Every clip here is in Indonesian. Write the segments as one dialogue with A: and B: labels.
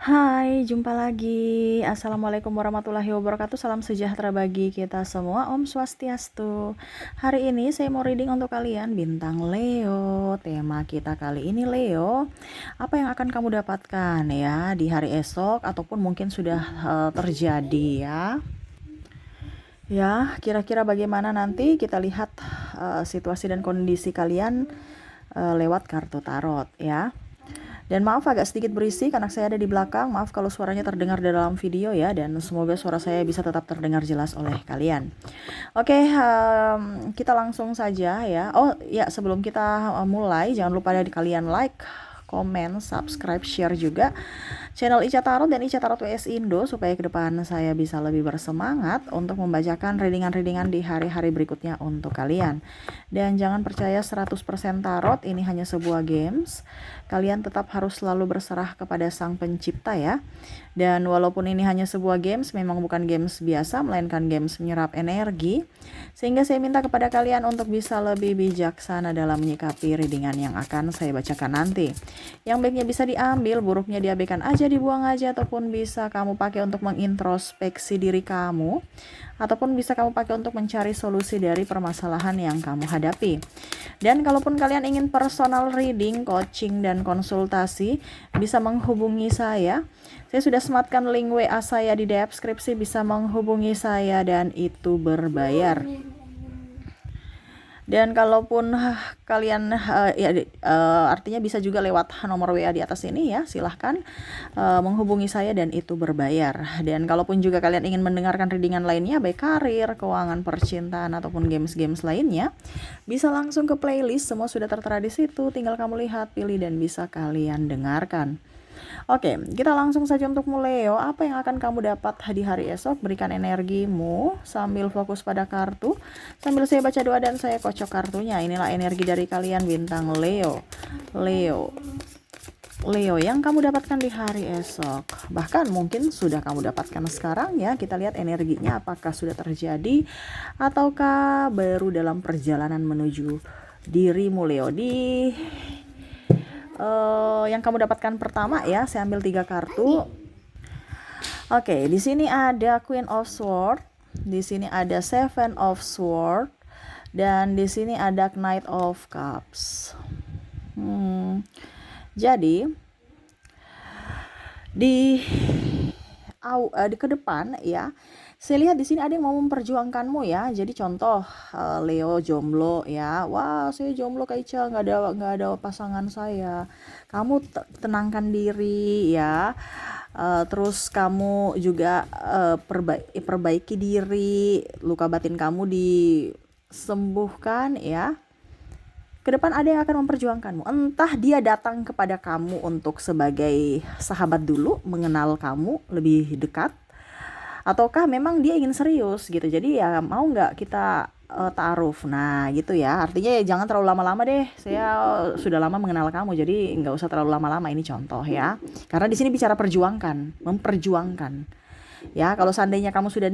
A: Hai, jumpa lagi. Assalamualaikum warahmatullahi wabarakatuh. Salam sejahtera bagi kita semua. Om Swastiastu. Hari ini saya mau reading untuk kalian bintang Leo. Tema kita kali ini Leo. Apa yang akan kamu dapatkan ya di hari esok ataupun mungkin sudah terjadi ya. Ya, kira-kira bagaimana nanti kita lihat situasi dan kondisi kalian lewat kartu tarot ya. Dan maaf agak sedikit berisik, anak saya ada di belakang. Maaf kalau suaranya terdengar di dalam video ya. Dan semoga suara saya bisa tetap terdengar jelas oleh kalian. Oke, kita langsung saja ya. Oh ya, sebelum kita mulai, jangan lupa dari kalian like, komen, subscribe, share juga channel Ica Tarot dan Ica Tarot WS Indo supaya ke depan saya bisa lebih bersemangat untuk membacakan readingan-readingan di hari-hari berikutnya untuk kalian. Dan jangan percaya 100% tarot, ini hanya sebuah games. Kalian tetap harus selalu berserah kepada Sang Pencipta ya. Dan walaupun ini hanya sebuah games, memang bukan games biasa, melainkan games menyerap energi. Sehingga saya minta kepada kalian untuk bisa lebih bijaksana dalam menyikapi readingan yang akan saya bacakan nanti. Yang baiknya bisa diambil, buruknya diabaikan aja, dibuang aja, ataupun bisa kamu pakai untuk mengintrospeksi diri kamu, ataupun bisa kamu pakai untuk mencari solusi dari permasalahan yang kamu hadapi. Dan kalaupun kalian ingin personal reading, coaching, dan konsultasi, bisa menghubungi saya. Saya sudah sematkan link WA saya di deskripsi, bisa menghubungi saya dan itu berbayar. Dan kalaupun kalian artinya bisa juga lewat nomor WA di atas ini ya, silahkan menghubungi saya dan itu berbayar. Dan kalaupun juga kalian ingin mendengarkan readingan lainnya, baik karir, keuangan, percintaan, ataupun games-games lainnya, bisa langsung ke playlist, semua sudah tertera di situ, tinggal kamu lihat, pilih, dan bisa kalian dengarkan. Oke, kita langsung saja untuk mulai. Apa yang akan kamu dapat di hari esok? Berikan energimu sambil fokus pada kartu. Sambil saya baca doa dan saya kocok kartunya. Inilah energi dari kalian bintang Leo. Leo yang kamu dapatkan di hari esok. Bahkan mungkin sudah kamu dapatkan sekarang ya. Kita lihat energinya apakah sudah terjadi ataukah baru dalam perjalanan menuju dirimu Leo. Yang kamu dapatkan pertama ya, saya ambil 3 kartu. Oke, di sini ada Queen of Swords, di sini ada Seven of Swords, dan di sini ada Knight of Cups. Jadi di ke depan ya, saya lihat di sini ada yang mau memperjuangkanmu ya. Jadi contoh Leo jomblo ya. Wah, saya jomblo Kak Ica, nggak ada pasangan saya. Kamu tenangkan diri ya. Terus kamu juga perbaiki diri, luka batin kamu disembuhkan ya. Ke depan ada yang akan memperjuangkanmu. Entah dia datang kepada kamu untuk sebagai sahabat dulu, mengenal kamu lebih dekat, ataukah memang dia ingin serius gitu. Jadi ya mau nggak kita ta'aruf. Nah gitu ya, artinya ya jangan terlalu lama-lama deh. Saya sudah lama mengenal kamu, jadi nggak usah terlalu lama-lama. Ini contoh ya, karena di sini bicara perjuangkan, memperjuangkan ya. Kalau seandainya kamu sudah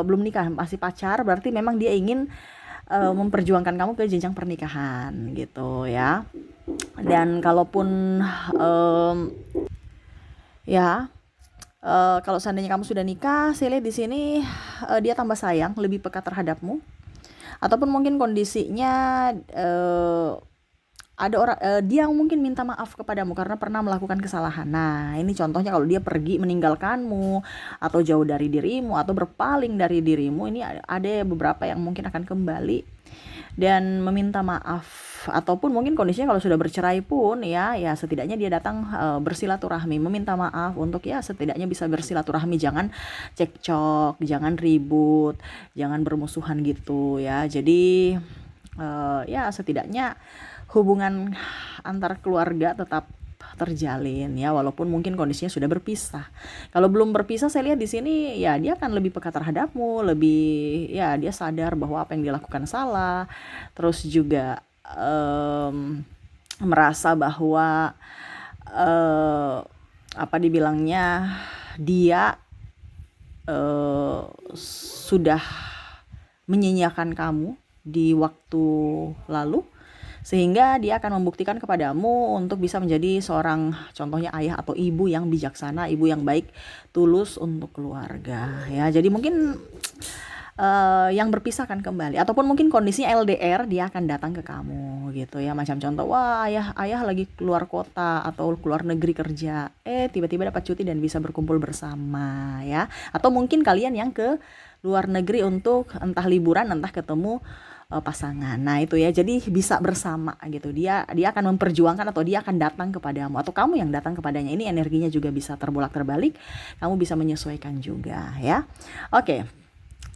A: belum nikah, masih pacar, berarti memang dia ingin memperjuangkan kamu ke jenjang pernikahan gitu ya. Dan kalaupun ya kalau seandainya kamu sudah nikah, saya lihat di sini dia tambah sayang, lebih peka terhadapmu. Ataupun mungkin kondisinya ada orang dia mungkin minta maaf kepadamu karena pernah melakukan kesalahan. Nah, ini contohnya kalau dia pergi meninggalkanmu atau jauh dari dirimu atau berpaling dari dirimu, ini ada beberapa yang mungkin akan kembali dan meminta maaf. Ataupun mungkin kondisinya kalau sudah bercerai pun ya setidaknya dia datang bersilaturahmi, meminta maaf untuk ya setidaknya bisa bersilaturahmi, jangan cekcok, jangan ribut, jangan bermusuhan gitu ya. Jadi ya setidaknya hubungan antar keluarga tetap terjalin ya, walaupun mungkin kondisinya sudah berpisah. Kalau belum berpisah, saya lihat di sini ya dia akan lebih peka terhadapmu, lebih ya dia sadar bahwa apa yang dilakukan salah, terus juga merasa bahwa apa dibilangnya, dia sudah menyanyiakan kamu di waktu lalu, Sehingga dia akan membuktikan kepadamu untuk bisa menjadi seorang contohnya ayah atau ibu yang bijaksana, ibu yang baik, tulus untuk keluarga ya. Jadi mungkin yang berpisahkan kembali ataupun mungkin kondisinya LDR, dia akan datang ke kamu gitu ya. Macam contoh, wah ayah lagi keluar kota atau keluar negeri kerja, tiba-tiba dapat cuti dan bisa berkumpul bersama ya. Atau mungkin kalian yang ke luar negeri untuk entah liburan entah ketemu pasangan. Nah itu ya, jadi bisa bersama gitu. Dia akan memperjuangkan atau dia akan datang kepadamu atau kamu yang datang kepadanya. Ini energinya juga bisa terbolak-terbalik. Kamu bisa menyesuaikan juga ya. Oke.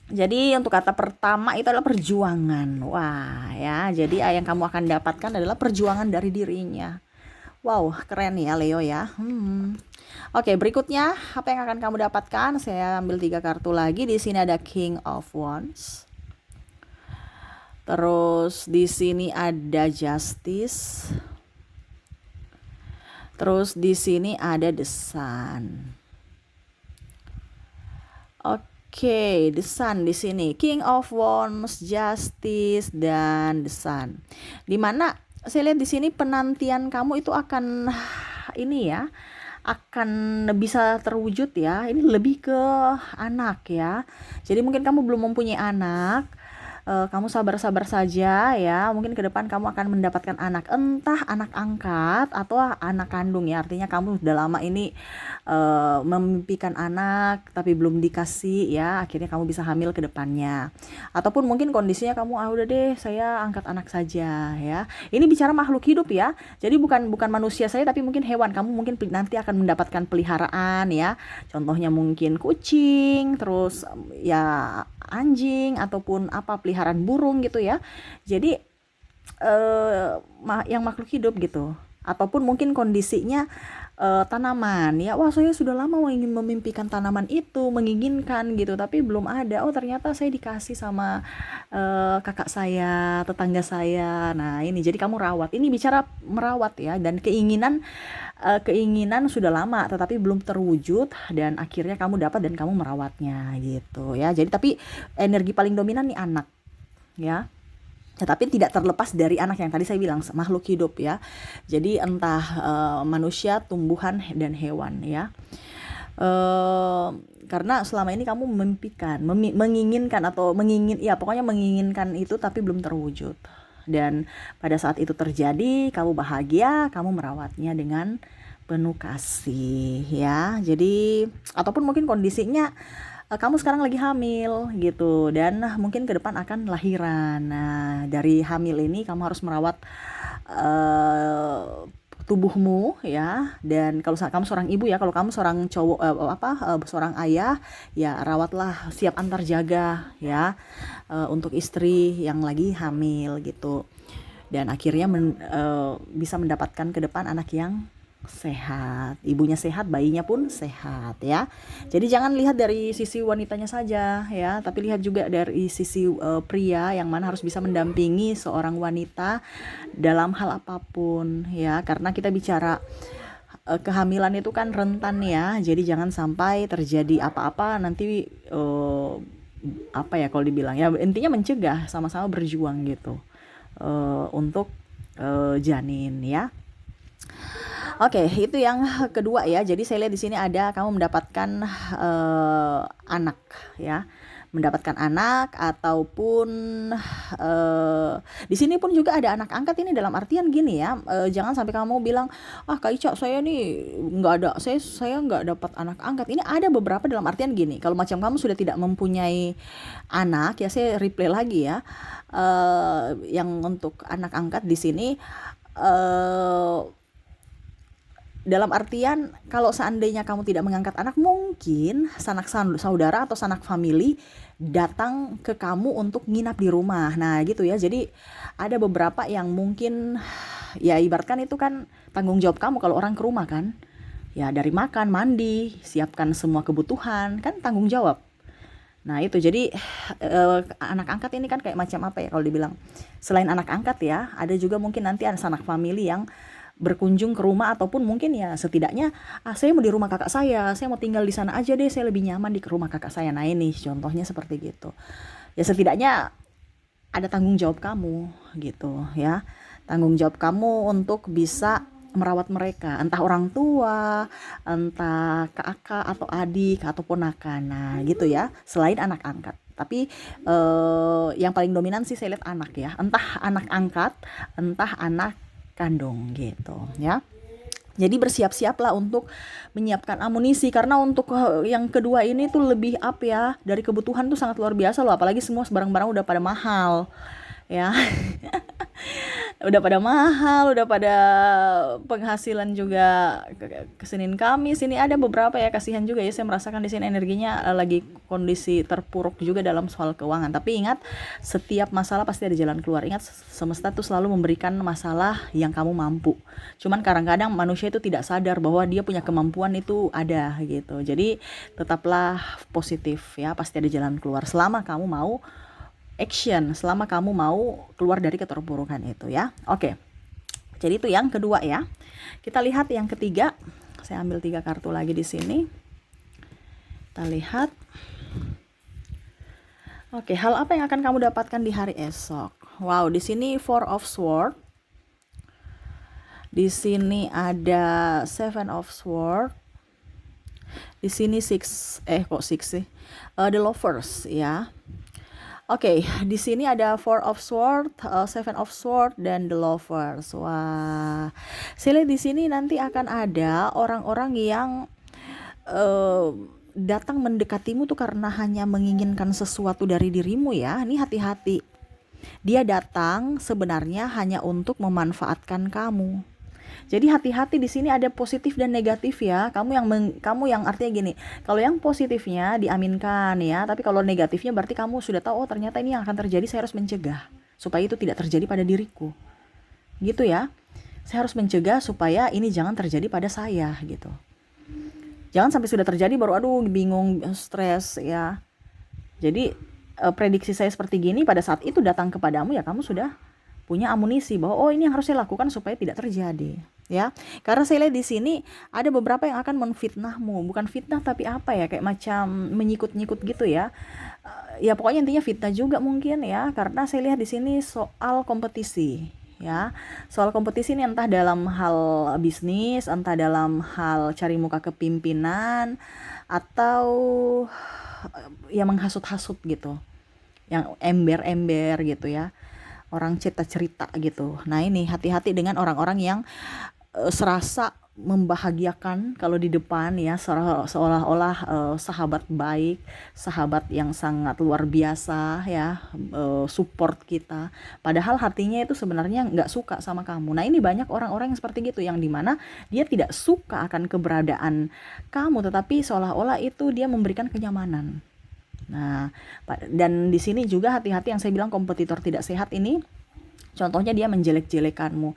A: Jadi untuk kata pertama itu adalah perjuangan. Wah ya, jadi yang kamu akan dapatkan adalah perjuangan dari dirinya. Wow, keren ya Leo ya. Oke, berikutnya apa yang akan kamu dapatkan? Saya ambil 3 kartu lagi. Di sini ada King of Wands. Terus di sini ada Justice. Terus di sini ada The Sun. Oke, The Sun di sini. King of Wands, Justice, dan The Sun. Dimana saya lihat di sini penantian kamu itu akan ini ya, akan bisa terwujud ya. Ini lebih ke anak ya. Jadi mungkin kamu belum mempunyai anak. Kamu sabar-sabar saja ya. Mungkin ke depan kamu akan mendapatkan anak, entah anak angkat atau anak kandung ya. Artinya kamu udah lama ini memimpikan anak tapi belum dikasih ya. Akhirnya kamu bisa hamil ke depannya. Ataupun mungkin kondisinya kamu udah deh saya angkat anak saja ya. Ini bicara makhluk hidup ya. Jadi bukan manusia saya tapi mungkin hewan. Kamu mungkin nanti akan mendapatkan peliharaan ya. Contohnya mungkin kucing, terus ya anjing ataupun apa peliharaan burung gitu ya. Jadi yang makhluk hidup gitu. Ataupun mungkin kondisinya tanaman ya. Wah, saya sudah lama ingin memimpikan tanaman itu, menginginkan gitu, tapi belum ada. Oh, ternyata saya dikasih sama kakak saya, tetangga saya. Nah, ini jadi kamu rawat. Ini bicara merawat ya, dan keinginan sudah lama tetapi belum terwujud dan akhirnya kamu dapat dan kamu merawatnya gitu ya. Jadi tapi energi paling dominan nih anak ya. Tetapi tidak terlepas dari anak yang tadi saya bilang makhluk hidup ya. Jadi entah manusia, tumbuhan dan hewan ya. Karena selama ini kamu memimpikan, menginginkan atau pokoknya menginginkan itu tapi belum terwujud. Dan pada saat itu terjadi, kamu bahagia, kamu merawatnya dengan penuh kasih ya. Jadi ataupun mungkin kondisinya kamu sekarang lagi hamil gitu dan mungkin ke depan akan lahiran. Nah, dari hamil ini kamu harus merawat tubuhmu ya. Dan kalau kamu seorang ibu ya, kalau kamu seorang cowok seorang ayah ya, rawatlah, siap antar jaga ya untuk istri yang lagi hamil gitu. Dan akhirnya bisa mendapatkan ke depan anak yang sehat, ibunya sehat, bayinya pun sehat ya. Jadi jangan lihat dari sisi wanitanya saja ya, tapi lihat juga dari sisi pria yang mana harus bisa mendampingi seorang wanita dalam hal apapun ya. Karena kita bicara kehamilan itu kan rentan ya. Jadi jangan sampai terjadi apa-apa nanti apa ya kalau dibilang ya, intinya mencegah, sama-sama berjuang gitu untuk janin ya. Oke, itu yang kedua ya. Jadi saya lihat di sini ada kamu mendapatkan anak ya, mendapatkan anak ataupun di sini pun juga ada anak angkat. Ini dalam artian gini ya, jangan sampai kamu bilang Kak Ica saya nih nggak ada, saya nggak dapat anak angkat. Ini ada beberapa dalam artian gini. Kalau macam kamu sudah tidak mempunyai anak ya, saya replay lagi ya. Yang untuk anak angkat di sini dalam artian kalau seandainya kamu tidak mengangkat anak, mungkin sanak saudara atau sanak famili datang ke kamu untuk nginap di rumah. Nah gitu ya. Jadi ada beberapa yang mungkin ya ibaratkan itu kan tanggung jawab kamu kalau orang ke rumah kan. Ya dari makan, mandi, siapkan semua kebutuhan, kan tanggung jawab. Nah itu jadi anak angkat ini kan kayak macam apa ya kalau dibilang. Selain anak angkat ya, ada juga mungkin nanti ada sanak famili yang berkunjung ke rumah, ataupun mungkin ya setidaknya saya mau di rumah kakak saya mau tinggal di sana aja deh, saya lebih nyaman di rumah kakak saya. Nah ini contohnya seperti gitu ya, setidaknya ada tanggung jawab kamu gitu ya. Tanggung jawab kamu untuk bisa merawat mereka, entah orang tua, entah kakak atau adik atau ponakan. Nah, gitu ya. Selain anak angkat. Tapi yang paling dominan sih saya lihat anak ya. Entah anak angkat, entah anak kandung gitu ya. Jadi bersiap-siaplah untuk menyiapkan amunisi karena untuk yang kedua ini tuh lebih up ya, dari kebutuhan tuh sangat luar biasa loh, apalagi semua barang-barang udah pada mahal ya. Udah pada mahal, udah pada penghasilan juga ke Senin Kamis ini ada beberapa ya, kasihan juga ya, saya merasakan di sini energinya lagi kondisi terpuruk juga dalam soal keuangan. Tapi ingat, setiap masalah pasti ada jalan keluar. Ingat, semesta tuh selalu memberikan masalah yang kamu mampu. Cuman kadang-kadang manusia itu tidak sadar bahwa dia punya kemampuan itu ada gitu. Jadi tetaplah positif ya, pasti ada jalan keluar selama kamu mau action, selama kamu mau keluar dari keterpurukan itu ya. Oke. Jadi itu yang kedua ya. Kita lihat yang ketiga. Saya ambil 3 kartu lagi di sini. Kita lihat. Oke, hal apa yang akan kamu dapatkan di hari esok? Wow, di sini Four of Swords. Di sini ada Seven of Swords. Di sini six sih? The Lovers ya. Oke, di sini ada Four of Swords, Seven of Swords, dan The Lovers. Wah, saya lihat di sini nanti akan ada orang-orang yang datang mendekatimu tuh karena hanya menginginkan sesuatu dari dirimu ya. Ini hati-hati. Dia datang sebenarnya hanya untuk memanfaatkan kamu. Jadi hati-hati, di sini ada positif dan negatif ya. Kamu yang artinya gini. Kalau yang positifnya diaminkan ya, tapi kalau negatifnya berarti kamu sudah tahu, oh ternyata ini yang akan terjadi, saya harus mencegah supaya itu tidak terjadi pada diriku. Gitu ya. Saya harus mencegah supaya ini jangan terjadi pada saya gitu. Jangan sampai sudah terjadi baru aduh bingung, stres ya. Jadi prediksi saya seperti gini, pada saat itu datang kepadamu ya kamu sudah punya amunisi bahwa oh ini yang harus saya lakukan supaya tidak terjadi ya. Karena saya lihat di sini ada beberapa yang akan menfitnahmu, bukan fitnah tapi apa ya, kayak macam menyikut-nyikut gitu ya. Ya pokoknya intinya fitnah juga mungkin ya, karena saya lihat di sini soal kompetisi ya. Soal kompetisi ini entah dalam hal bisnis, entah dalam hal cari muka kepimpinan, atau ya menghasut-hasut gitu. Yang ember-ember gitu ya. Orang cerita-cerita gitu. Nah ini hati-hati dengan orang-orang yang serasa membahagiakan kalau di depan ya, seolah-olah sahabat baik, sahabat yang sangat luar biasa ya, support kita. Padahal hatinya itu sebenarnya nggak suka sama kamu. Nah ini banyak orang-orang yang seperti gitu, yang dimana dia tidak suka akan keberadaan kamu, tetapi seolah-olah itu dia memberikan kenyamanan. Nah, dan di sini juga hati-hati yang saya bilang kompetitor tidak sehat ini. Contohnya dia menjelek-jelekanmu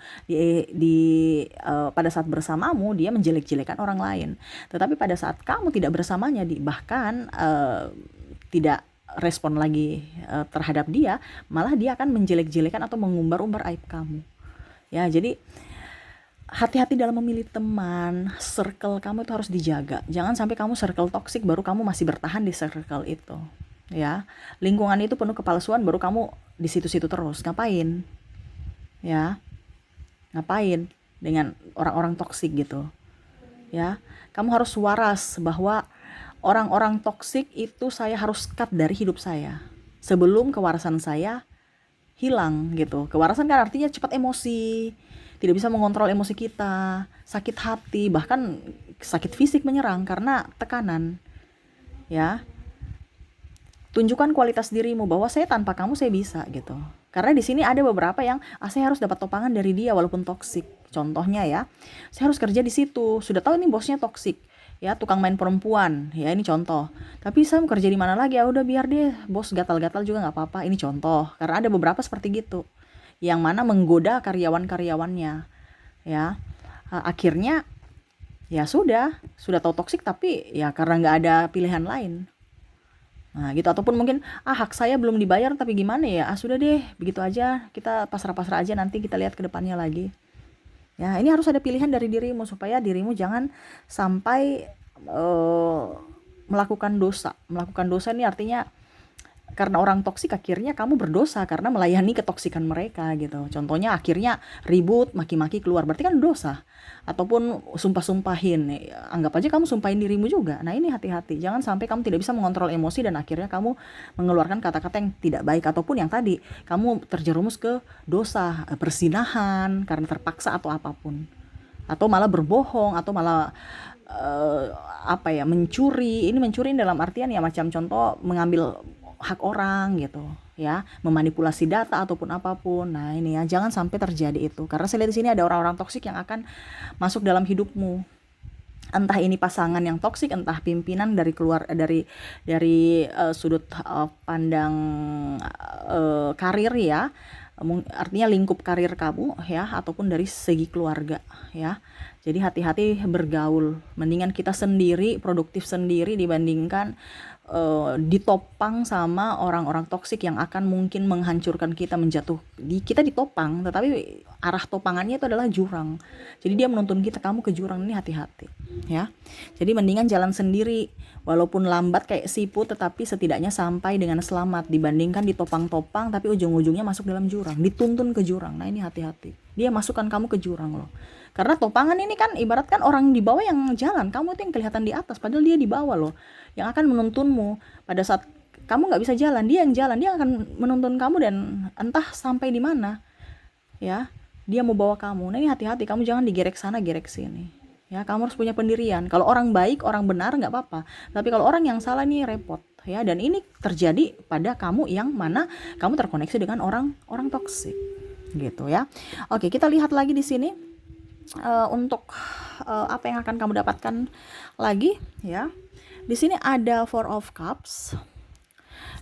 A: pada saat bersamamu, dia menjelek-jelekan orang lain. Tetapi pada saat kamu tidak bersamanya, bahkan tidak respon lagi terhadap dia, malah dia akan menjelek-jelekan atau mengumbar-umbar aib kamu. Ya, jadi hati-hati dalam memilih teman. Circle kamu itu harus dijaga. Jangan sampai kamu circle toksik baru kamu masih bertahan di circle itu ya. Lingkungan itu penuh kepalsuan baru kamu di situ-situ terus. Ngapain ya, ngapain dengan orang-orang toksik gitu ya. Kamu harus waras bahwa orang-orang toksik itu saya harus cut dari hidup saya sebelum kewarasan saya hilang gitu. Kewarasan kan artinya cepat emosi, tidak bisa mengontrol emosi kita, sakit hati, bahkan sakit fisik menyerang karena tekanan ya. Tunjukkan kualitas dirimu bahwa saya tanpa kamu saya bisa gitu. Karena di sini ada beberapa yang saya harus dapat topangan dari dia walaupun toksik. Contohnya ya, saya harus kerja di situ, sudah tahu ini bosnya toksik ya, tukang main perempuan ya, ini contoh. Tapi saya mau kerja di mana lagi, ya udah biar deh bos gatal-gatal juga nggak apa-apa, ini contoh. Karena ada beberapa seperti gitu yang mana menggoda karyawan-karyawannya ya. Akhirnya ya sudah tahu toksik tapi ya karena nggak ada pilihan lain. Nah gitu, ataupun mungkin hak saya belum dibayar tapi gimana ya, sudah deh begitu aja, kita pasrah-pasrah aja, nanti kita lihat ke depannya lagi. Ya ini harus ada pilihan dari dirimu supaya dirimu jangan sampai melakukan dosa. Melakukan dosa ini artinya karena orang toksik akhirnya kamu berdosa karena melayani ketoksikan mereka gitu. Contohnya akhirnya ribut, maki-maki keluar, berarti kan dosa. Ataupun sumpah-sumpahin, anggap aja kamu sumpahin dirimu juga. Nah ini hati-hati, jangan sampai kamu tidak bisa mengontrol emosi dan akhirnya kamu mengeluarkan kata-kata yang tidak baik. Ataupun yang tadi, kamu terjerumus ke dosa, perzinahan karena terpaksa atau apapun. Atau malah berbohong, atau malah mencuri. Ini mencuri dalam artian ya macam contoh mengambil hak orang gitu ya, memanipulasi data ataupun apapun. Nah ini ya, jangan sampai terjadi itu, karena saya lihat di sini ada orang-orang toksik yang akan masuk dalam hidupmu, entah ini pasangan yang toksik, entah pimpinan dari sudut pandang karir ya, artinya lingkup karir kamu ya, ataupun dari segi keluarga ya. Jadi hati-hati bergaul, mendingan kita sendiri, produktif sendiri dibandingkan ditopang sama orang-orang toksik yang akan mungkin menghancurkan kita, kita ditopang, tetapi arah topangannya itu adalah jurang. Jadi dia menuntun kita, kamu ke jurang. Ini hati-hati ya. Jadi mendingan jalan sendiri, walaupun lambat kayak siput, tetapi setidaknya sampai dengan selamat, dibandingkan ditopang-topang tapi ujung-ujungnya masuk dalam jurang, dituntun ke jurang. Nah ini hati-hati, dia masukkan kamu ke jurang loh. Karena topangan ini kan ibaratkan orang di bawah yang jalan, kamu itu yang kelihatan di atas, padahal dia di bawah loh, yang akan menuntunmu. Pada saat kamu nggak bisa jalan, dia yang jalan, dia akan menuntun kamu dan entah sampai di mana ya, dia mau bawa kamu. Nah ini hati-hati, kamu jangan digerek sana gerek sini ya. Kamu harus punya pendirian. Kalau orang baik, orang benar nggak apa-apa, tapi kalau orang yang salah nih repot ya. Dan ini terjadi pada kamu yang mana kamu terkoneksi dengan orang toksik gitu ya. Oke, kita lihat lagi di sini untuk apa yang akan kamu dapatkan lagi ya. Di sini ada Four of Cups.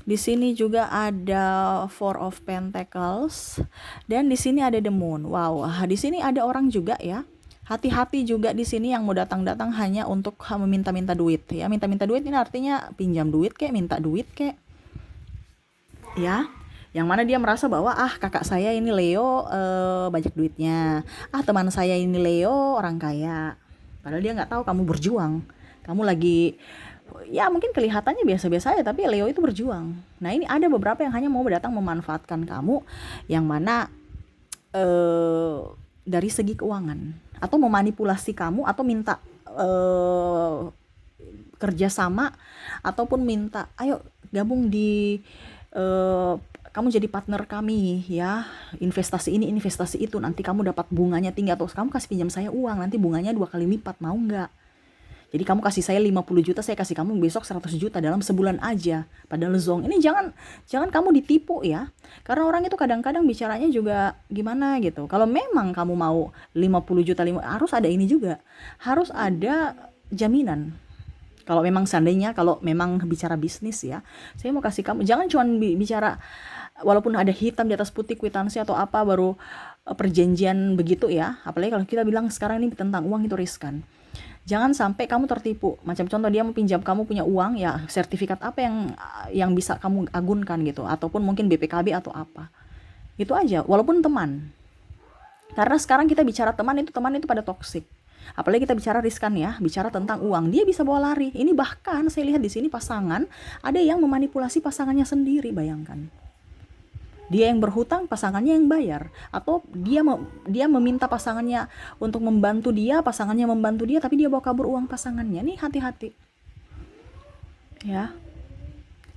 A: Di sini juga ada Four of Pentacles, dan di sini ada The Moon. Wow, di sini ada orang juga ya. Hati-hati juga di sini yang mau datang-datang hanya untuk meminta-minta duit ya. Minta-minta duit ini artinya pinjam duit kek, minta duit kek ya. Yang mana dia merasa bahwa kakak saya ini Leo banyak duitnya, teman saya ini Leo orang kaya. Padahal dia nggak tahu kamu berjuang, kamu lagi ya mungkin kelihatannya biasa-biasa aja, tapi Leo itu berjuang. Nah ini ada beberapa yang hanya mau datang memanfaatkan kamu, yang mana dari segi keuangan, atau memanipulasi kamu, atau minta kerjasama, ataupun minta ayo gabung di kamu jadi partner kami ya, investasi ini investasi itu, nanti kamu dapat bunganya tinggi, atau kamu kasih pinjam saya uang, nanti bunganya 2 kali lipat, mau nggak? Jadi kamu kasih saya 50 juta, saya kasih kamu besok 100 juta dalam sebulan aja. Padahal zong. Ini jangan kamu ditipu ya. Karena orang itu kadang-kadang bicaranya juga gimana gitu. Kalau memang kamu mau 50 juta, harus ada ini juga. Harus ada jaminan. Kalau memang seandainya, kalau memang bicara bisnis ya, saya mau kasih kamu, jangan cuma bicara walaupun ada hitam di atas putih, kwitansi atau apa, baru perjanjian begitu ya. Apalagi kalau kita bilang sekarang ini tentang uang, itu riskan. Jangan sampai kamu tertipu. Macam contoh, dia mau pinjam kamu punya uang ya, sertifikat apa yang bisa kamu agunkan gitu, ataupun mungkin BPKB atau apa. Itu aja, walaupun teman. Karena sekarang kita bicara teman itu pada toksik. Apalagi kita bicara riskan ya, bicara tentang uang, dia bisa bawa lari. Ini bahkan saya lihat di sini pasangan ada yang memanipulasi pasangannya sendiri, bayangkan. Dia yang berhutang, pasangannya yang bayar, atau dia meminta pasangannya untuk membantu dia, pasangannya membantu dia, tapi dia bawa kabur uang pasangannya. Nih hati-hati ya,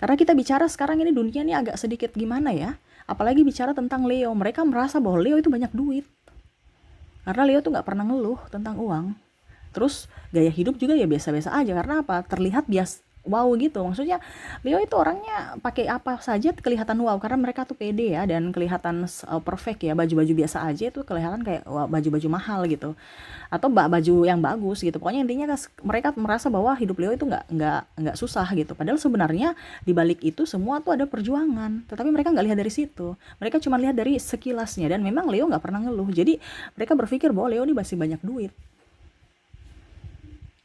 A: karena kita bicara sekarang ini dunia ini agak sedikit gimana ya, apalagi bicara tentang Leo. Mereka merasa bahwa Leo itu banyak duit, karena Leo tuh nggak pernah ngeluh tentang uang. Terus gaya hidup juga ya biasa-biasa aja. Karena apa? Terlihat biasa, wow gitu. Maksudnya Leo itu orangnya pakai apa saja kelihatan wow, karena mereka tuh pede ya, dan kelihatan perfect ya. Baju-baju biasa aja itu kelihatan kayak baju-baju mahal gitu, atau baju yang bagus gitu. Pokoknya intinya mereka merasa bahwa hidup Leo itu nggak susah gitu. Padahal sebenarnya di balik itu semua tuh ada perjuangan, tetapi mereka nggak lihat dari situ. Mereka cuma lihat dari sekilasnya, dan memang Leo nggak pernah ngeluh. Jadi mereka berpikir bahwa Leo ini masih banyak duit.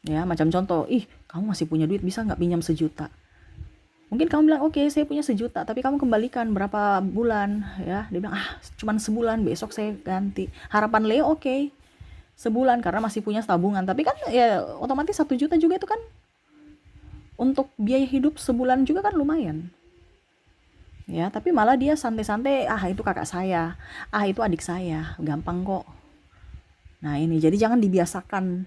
A: Ya, macam contoh, kamu masih punya duit, bisa nggak pinjam 1 juta? Mungkin kamu bilang, oke, saya punya 1 juta, tapi kamu kembalikan berapa bulan ya? Dia bilang, cuman sebulan, besok saya ganti. Harapan Leo oke, sebulan, karena masih punya tabungan. Tapi kan ya otomatis 1 juta juga itu kan untuk biaya hidup sebulan juga kan lumayan. ya, tapi malah dia santai-santai, ah itu kakak saya, ah itu adik saya, gampang kok. Nah ini, jadi jangan dibiasakan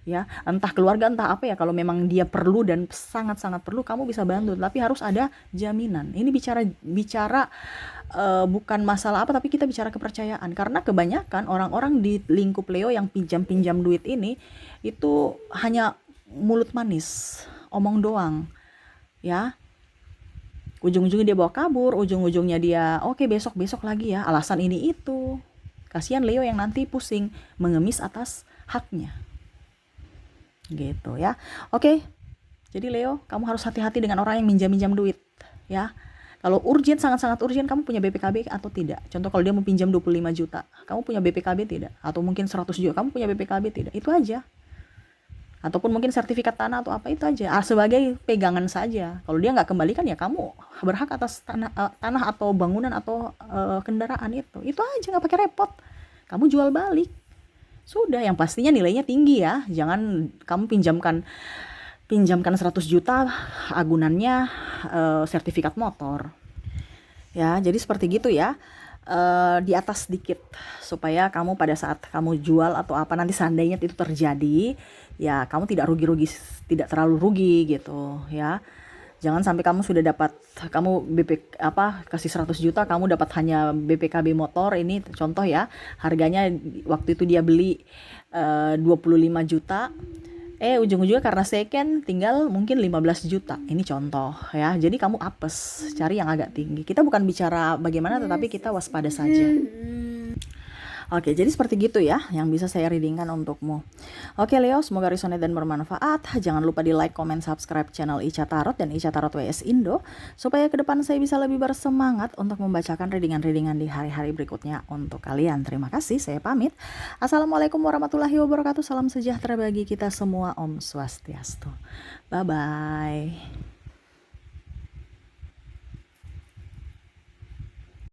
A: ya, entah keluarga entah apa ya, kalau memang dia perlu dan sangat-sangat perlu kamu bisa bantu, tapi harus ada jaminan. Ini bicara bicara bukan masalah apa, tapi kita bicara kepercayaan, karena kebanyakan orang-orang di lingkup Leo yang pinjam-pinjam duit ini itu hanya mulut manis, omong doang ya, ujung-ujungnya dia bawa kabur, ujung-ujungnya dia oke besok-besok lagi ya, alasan ini itu. Kasihan Leo yang nanti pusing mengemis atas haknya gitu ya. Oke, jadi Leo, kamu harus hati-hati dengan orang yang minjam-minjam duit ya. Kalau urgent, sangat-sangat urgent, kamu punya BPKB atau tidak? Contoh kalau dia mau pinjam 25 juta, kamu punya BPKB tidak? Atau mungkin 100 juta, kamu punya BPKB tidak? Itu aja. Ataupun mungkin sertifikat tanah atau apa, itu aja. Sebagai pegangan saja. Kalau dia nggak kembalikan ya kamu berhak atas tanah atau bangunan atau kendaraan itu. Itu aja, nggak pakai repot. Kamu jual balik. Sudah, yang pastinya nilainya tinggi ya. Jangan kamu pinjamkan 100 juta agunannya sertifikat motor. Ya, jadi seperti gitu ya. Di atas sedikit supaya kamu pada saat kamu jual atau apa nanti seandainya itu terjadi, ya kamu tidak rugi-rugi, tidak terlalu rugi gitu ya. Jangan sampai kamu sudah dapat, kamu kasih 100 juta, kamu dapat hanya BPKB motor, ini contoh ya. Harganya waktu itu dia beli 25 juta. Ujung-ujungnya karena second tinggal mungkin 15 juta. Ini contoh ya. Jadi kamu apes, cari yang agak tinggi. Kita bukan bicara bagaimana, tetapi kita waspada saja. Oke, jadi seperti gitu ya yang bisa saya readingkan untukmu. Oke Leo, semoga resonate dan bermanfaat. Jangan lupa di like, comment, subscribe channel Ica Tarot dan Ica Tarot WS Indo, supaya ke depan saya bisa lebih bersemangat untuk membacakan readingan-readingan di hari-hari berikutnya untuk kalian. Terima kasih, saya pamit. Assalamualaikum warahmatullahi wabarakatuh. Salam sejahtera bagi kita semua. Om Swastiastu. Bye-bye.